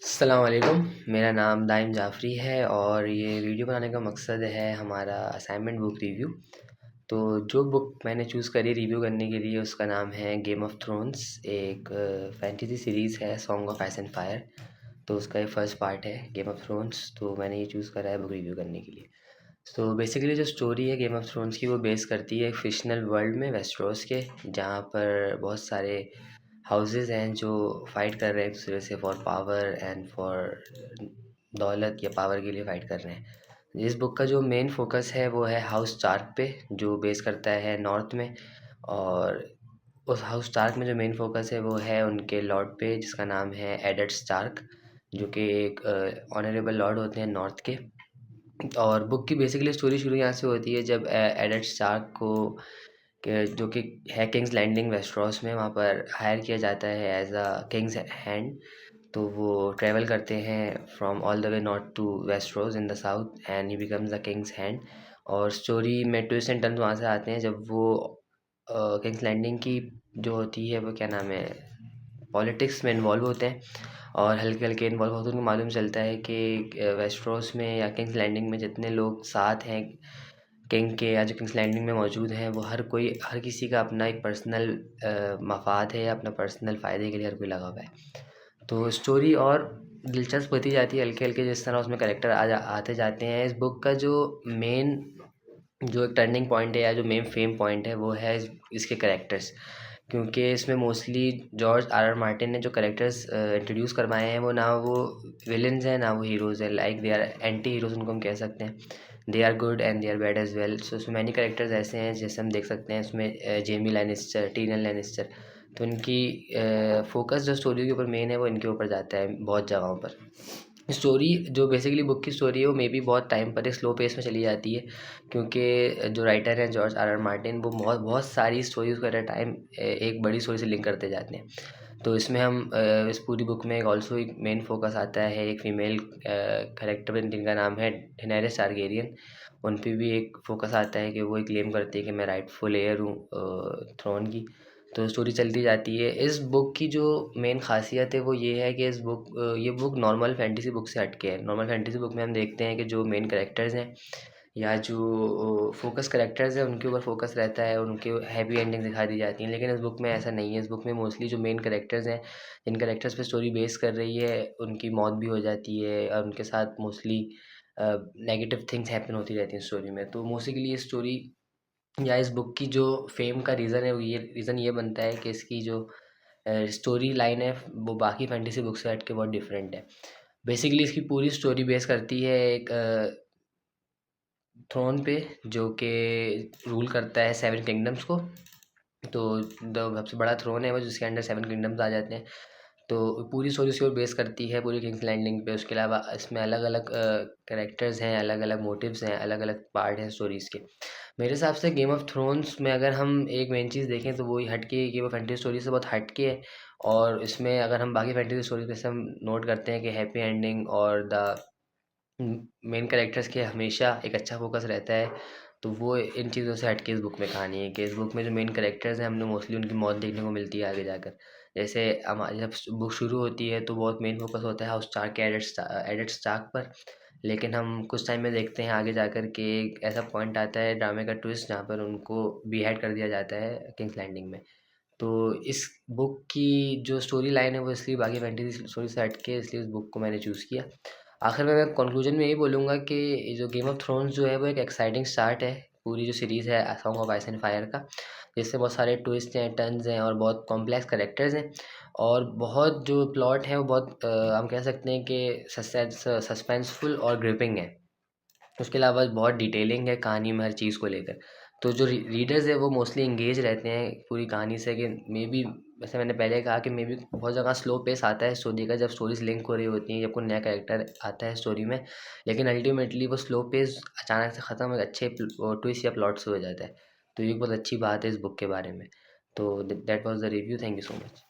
अस्सलाम वालेकुम। मेरा नाम दाइम जाफ़री है और ये वीडियो बनाने का मकसद है हमारा असाइनमेंट बुक रिव्यू। तो जो बुक मैंने चूज़ करी रिव्यू करने के लिए उसका नाम है गेम ऑफ थ्रोन्स। एक फैंटेसी सीरीज़ है, song of ice and fire. तो उसका एक फ़र्स्ट पार्ट है गेम ऑफ थ्रोन्स। तो मैंने ये चूज़ करा है बुक रिव्यू करने के लिए। तो बेसिकली जो स्टोरी है गेम ऑफ थ्रोन्स की वो बेस करती है एक फिक्शनल वर्ल्ड में, वेस्टरोस के, जहाँ पर बहुत सारे हाउसेस हैं जो फाइट कर रहे हैं एक दूसरे से फॉर पावर एंड फॉर दौलत या पावर के लिए फाइट कर रहे हैं। इस बुक का जो मेन फोकस है वो है हाउस स्टार्क पे, जो बेस करता है नॉर्थ में। और उस हाउस स्टार्क में जो मेन फोकस है वो है उनके लॉर्ड पे, जिसका नाम है एडेड स्टार्क, जो कि एक ऑनरेबल लॉर्ड होते हैं नॉर्थ के। और बुक की बेसिकली स्टोरी शुरू यहाँ से होती है जब एडेड स्टार्क को जो कि है किंग्स लैंडिंग वेस्टरॉस में, वहाँ पर हायर किया जाता है एज अ किंग्स हैंड। तो वो ट्रैवल करते हैं from all the way north to Westeros in the south and he becomes the king's hand. और स्टोरी में ट्विस्ट एंड टर्न्स वहाँ से आते हैं जब वो किंग्स लैंडिंग की जो होती है वो क्या नाम है, पॉलिटिक्स में इन्वॉल्व होते हैं। और हल्के हल्के इन्वॉल्व होते हैं, उनको मालूम चलता है कि वेस्टरोस में या किंग्स लैंडिंग में जितने लोग साथ हैं किंग के या जो किंग्स लैंडिंग में मौजूद हैं, वो हर किसी का अपना एक पर्सनल मफाद है, अपना पर्सनल फ़ायदे के लिए हर कोई लगा हुआ है। तो स्टोरी और दिलचस्प होती जाती है हल्के हल्के, जिस तरह उसमें करेक्टर आते जाते हैं। इस बुक का जो मेन जो एक टर्निंग पॉइंट है या जो मेन फेम पॉइंट है वो है इसके करेक्टर्स। क्योंकि इसमें mostly George R R Martin ने जो करेक्टर्स इंट्रोड्यूस करवाए हैं वो ना वो विलन्स हैं ना वो हीरोज़ हैं, like they are anti heroes उनको हम कह सकते हैं। They are good and they are bad as well. So उसमें मैनी करेक्टर्स ऐसे हैं जैसे हम देख सकते हैं उसमें जेमी लैनिस्टर, टीरियन लैनिस्टर। तो इनकी फोकस जो स्टोरी के ऊपर मेन है वो इनके ऊपर जाता है बहुत जगहों पर। स्टोरी जो बेसिकली बुक की स्टोरी है वो मे बी बहुत टाइम पर एक स्लो पेस में चली जाती है, क्योंकि जो राइटर हैं जॉर्ज आर आर मार्टिन वो बहुत बहुत सारी स्टोरीज़ को एट अ टाइम एक बड़ी स्टोरी से लिंक करते जाते हैं। तो इसमें हम इस पूरी बुक में एक ऑल्सो एक मेन फोकस आता है एक फ़ीमेल कैरेक्टर जिनका नाम है डेनेरिस टारगेरियन। उन पे भी एक फोकस आता है कि वो एक क्लेम करती है कि मैं राइटफुल हेयर हूँ थ्रोन की। तो स्टोरी चलती जाती है। इस बुक की जो मेन ख़ासियत है वो ये है कि ये बुक नॉर्मल फैंटेसी बुक से हट के है। नॉर्मल फैंटेसी बुक में हम देखते हैं कि जो मेन कैरेक्टर्स हैं या जो फोकस कैरेक्टर्स हैं उनके ऊपर फोकस रहता है, उनके हैप्पी एंडिंग दिखा दी जाती हैं। लेकिन इस बुक में ऐसा नहीं है। इस बुक में मोस्टली जो मेन कैरेक्टर्स हैं, जिन कैरेक्टर्स पे स्टोरी बेस कर रही है, उनकी मौत भी हो जाती है और उनके साथ मोस्टली नेगेटिव थिंग्स हैपन होती रहती हैं स्टोरी में। तो मोस्टली ये स्टोरी या इस बुक की जो फेम का रीज़न है वो ये रीज़न ये बनता है कि इसकी जो स्टोरी लाइन है वो बाकी फैंटेसी बुक से हट के बहुत डिफरेंट है। बेसिकली इसकी पूरी स्टोरी बेस करती है एक थ्रोन पे, जो कि रूल करता है 7 किंगडम्स को। तो द सबसे बड़ा थ्रोन है वो, जिसके अंडर 7 किंगडम्स आ जाते हैं। तो पूरी स्टोरी उसके ऊपर बेस करती है पूरी किंग्स लैंडिंग पे। उसके अलावा इसमें अलग अलग कैरेक्टर्स हैं, अलग अलग मोटिव्स हैं, अलग अलग पार्ट हैं स्टोरीज़ के। मेरे हिसाब से गेम ऑफ थ्रोन्स में अगर हम एक मेन चीज़ देखें तो वो ही हट के है कि वो फैंटेसी स्टोरी से बहुत हट के है। और इसमें अगर हम बाकी फैंटेसी स्टोरी जैसे हम नोट करते हैं कि हैप्पी एंडिंग और द मेन कैरेक्टर्स के हमेशा एक अच्छा फोकस रहता है, तो वो इन चीज़ों से हट के इस बुक में कहानी है कि इस बुक में जो मेन कैरेक्टर्स हैं हमने मोस्टली उनकी मौत देखने को मिलती है आगे जाकर। जैसे हमारी जब बुक शुरू होती है तो बहुत मेन फोकस होता है हाउस स्टार्क के एडेड स्टार्क पर। लेकिन हम कुछ टाइम में देखते हैं आगे जाकर के एक ऐसा पॉइंट आता है ड्रामे का ट्विस्ट जहाँ पर उनको बीहेड कर दिया जाता है किंग्स लैंडिंग में। तो इस बुक की जो स्टोरी लाइन है वो इसलिए बाकी फैंटेसी स्टोरी से हट के, इसलिए इस बुक को मैंने चूज़ किया। आखिर में मैं कंक्लूजन में यही बोलूँगा कि ये जो गेम ऑफ थ्रोन्स जो है वो एक एक्साइटिंग स्टार्ट है पूरी जो सीरीज़ है song of ice and fire का, जिससे बहुत सारे ट्विस्ट हैं, टर्न्स हैं और बहुत कॉम्प्लेक्स कैरेक्टर्स हैं। और बहुत जो प्लॉट है वो बहुत हम कह सकते हैं कि सस्पेंसफुल और ग्रिपिंग है। उसके अलावा बहुत डिटेलिंग है कहानी में हर चीज़ को लेकर। तो जो रीडर्स है वो मोस्टली इंगेज रहते हैं पूरी कहानी से, कि मे बी वैसे मैंने पहले कहा कि मे बी बहुत जगह स्लो पेस आता है स्टोरी का जब स्टोरीज लिंक हो रही होती हैं, जब कोई नया कैरेक्टर आता है स्टोरी में। लेकिन अल्टीमेटली वो स्लो पेस अचानक से ख़त्म एक अच्छे ट्विस्ट या प्लॉट से हो जाता है। तो ये बहुत अच्छी बात है इस बुक के बारे में। तो that was the review. Thank you so much.